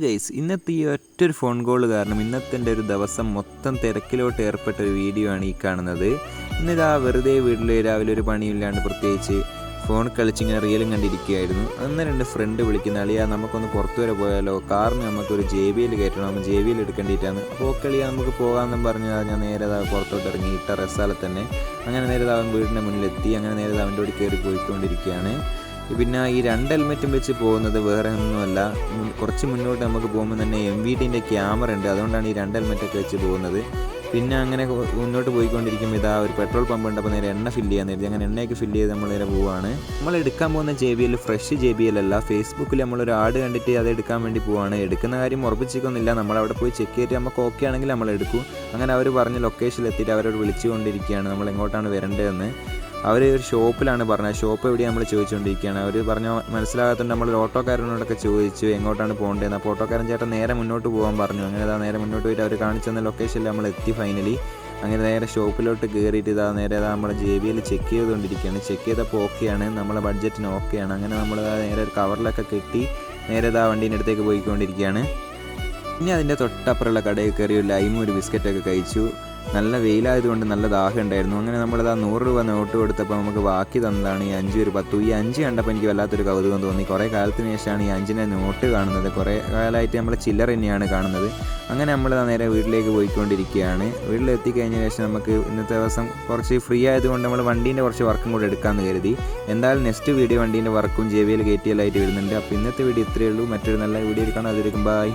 Guys, ഇന്നത്തെ ഈ ഒറ്റൊരു ഫോൺ കോൾ കാരണം ഇന്നത്തെ എൻ്റെ ഒരു ദിവസം മൊത്തം തിരക്കിലോട്ട് ഏർപ്പെട്ട ഒരു വീഡിയോ ആണ് ഈ കാണുന്നത്. ഇന്നിതാ വെറുതെ വീട്ടിൽ രാവിലെ ഒരു പണിയില്ലാണ്ട് പ്രത്യേകിച്ച് ഫോൺ കളിച്ചിങ്ങനെ റീലും കണ്ടിരിക്കുകയായിരുന്നു. അന്ന് രണ്ട് ഫ്രണ്ട് വിളിക്കുന്ന അളിയാ നമുക്കൊന്ന് പുറത്തു വരെ പോയാലോ, കാറിന് നമുക്കൊരു JBL കയറ്റണം, നമ്മൾ JBL എടുക്കേണ്ടിയിട്ടാണ്. അപ്പോൾ കളിയാ നമുക്ക് പോകാമെന്നും പറഞ്ഞാൽ ഞാൻ നേരെ പുറത്തോട്ട് ഇറങ്ങി ഇട്ട റെസ്സാലെ തന്നെ അങ്ങനെ നേരെ അവൻ വീടിൻ്റെ മുന്നിലെത്തി. അങ്ങനെ നേരെ അവൻ്റെ കൂടി കയറി പോയിക്കൊണ്ടിരിക്കുകയാണ്. പിന്നെ ഈ രണ്ട് ഹെൽമെറ്റും വെച്ച് പോകുന്നത് വേറെ ഒന്നുമല്ല, കുറച്ച് മുന്നോട്ട് നമുക്ക് പോകുമ്പോൾ തന്നെ MVDൻ്റെ ക്യാമറ ഉണ്ട്, അതുകൊണ്ടാണ് ഈ രണ്ട് ഹെൽമെറ്റൊക്കെ വെച്ച് പോകുന്നത്. പിന്നെ അങ്ങനെ മുന്നോട്ട് പോയിക്കൊണ്ടിരിക്കുമ്പോൾ ഇതാ ഒരു പെട്രോൾ പമ്പ് ഉണ്ട്, അപ്പോൾ നേരെ എണ്ണ ഫില്ല് ചെയ്യാൻ നേരത്തെ അങ്ങനെ എണ്ണയൊക്കെ ഫില്ല് ചെയ്ത് നമ്മൾ നേരെ പോവുകയാണ്. നമ്മൾ എടുക്കാൻ പോകുന്ന JBL ഫ്രഷ് JBL അല്ല, ഫേസ്ബുക്കിൽ നമ്മളൊരു ആഡ് കണ്ടിട്ട് അത് എടുക്കാൻ വേണ്ടി പോവുകയാണ്. എടുക്കുന്ന കാര്യം ഉറപ്പിച്ചിക്കൊന്നുമില്ല, നമ്മളവിടെ പോയി ചെക്ക് ചെയ്തിട്ട് നമുക്ക് ഓക്കെ ആണെങ്കിൽ നമ്മൾ എടുക്കും. അങ്ങനെ അവർ പറഞ്ഞ ലൊക്കേഷനിൽ എത്തിയിട്ട് അവരോട് വിളിച്ചുകൊണ്ടിരിക്കുകയാണ് നമ്മൾ എങ്ങോട്ടാണ് വരേണ്ടതെന്ന്. അവർ ഒരു ഷോപ്പിലാണ് പറഞ്ഞത്, ഷോപ്പ് എവിടെയാണ് നമ്മൾ ചോദിച്ചുകൊണ്ടിരിക്കുകയാണ്. അവർ പറഞ്ഞ മനസ്സിലാകാത്തതുകൊണ്ട് നമ്മൾ ഓട്ടോക്കാരനോടൊക്കെ ചോദിച്ചു എങ്ങോട്ടാണ് പോകേണ്ടതെന്ന്. അപ്പോൾ ഓട്ടോക്കാരൻ ചേട്ടൻ നേരെ മുന്നോട്ട് പോകാൻ പറഞ്ഞു. അങ്ങനെ ഇതാ നേരെ മുന്നോട്ട് പോയിട്ട് അവർ കാണിച്ചു തന്ന ലൊക്കേഷനിൽ നമ്മൾ എത്തി ഫൈനലി. അങ്ങനെ നേരെ ഷോപ്പിലോട്ട് കയറിയിട്ട് ഇതാ നേരെ നമ്മൾ JBL ചെക്ക് ചെയ്തുകൊണ്ടിരിക്കുകയാണ്. ചെക്ക് ചെയ്തപ്പോൾ ഓക്കെയാണ്, നമ്മളെ ബഡ്ജറ്റിന് ഓക്കെയാണ്. അങ്ങനെ നമ്മൾ നേരെ ഒരു കവറിലൊക്കെ കെട്ടി നേരെ ഇതാ വണ്ടീൻ്റെ അടുത്തേക്ക് പോയിക്കൊണ്ടിരിക്കുകയാണ്. പിന്നെ അതിൻ്റെ തൊട്ടപ്പുറമുള്ള കടയിൽ കയറി ഒരു ലൈമും ഒരു ബിസ്ക്കറ്റൊക്കെ കഴിച്ചു. നല്ല വെയിലായതുകൊണ്ട് നല്ല ദാഹം ഉണ്ടായിരുന്നു. അങ്ങനെ നമ്മളിതാ 100 രൂപ നോട്ട് കൊടുത്തപ്പോൾ നമുക്ക് ബാക്കി തന്നതാണ് ഈ 5 ഒരു 10. ഈ 5 കണ്ടപ്പോൾ എനിക്ക് വല്ലാത്തൊരു കൗതുകം തോന്നി. കുറേ കാലത്തിന് ശേഷമാണ് ഈ 5ൻ്റെ നോട്ട് കാണുന്നത്. കുറേ കാലമായിട്ട് നമ്മൾ ചില്ലറ തന്നെയാണ് കാണുന്നത്. അങ്ങനെ നമ്മൾ നേരെ വീട്ടിലേക്ക് പോയിക്കൊണ്ടിരിക്കുകയാണ്. വീട്ടിലെത്തിക്കഴിഞ്ഞ ശേഷം നമുക്ക് ഇന്നത്തെ ദിവസം കുറച്ച് ഫ്രീ ആയതുകൊണ്ട് നമ്മൾ വണ്ടീൻ്റെ കുറച്ച് വർക്കും കൂടെ എടുക്കാമെന്ന് കരുതി. എന്തായാലും നെക്സ്റ്റ് വീഡിയോ വണ്ടീൻ്റെ വർക്കും JBL കയറ്റിയെല്ലാമായിട്ട് വരുന്നുണ്ട്. അപ്പോൾ ഇന്നത്തെ വീഡിയോ ഇത്രയേ ഉള്ളൂ. മറ്റൊരു നല്ല വീഡിയോ കാണാം. അതിലേക്കും ബൈ.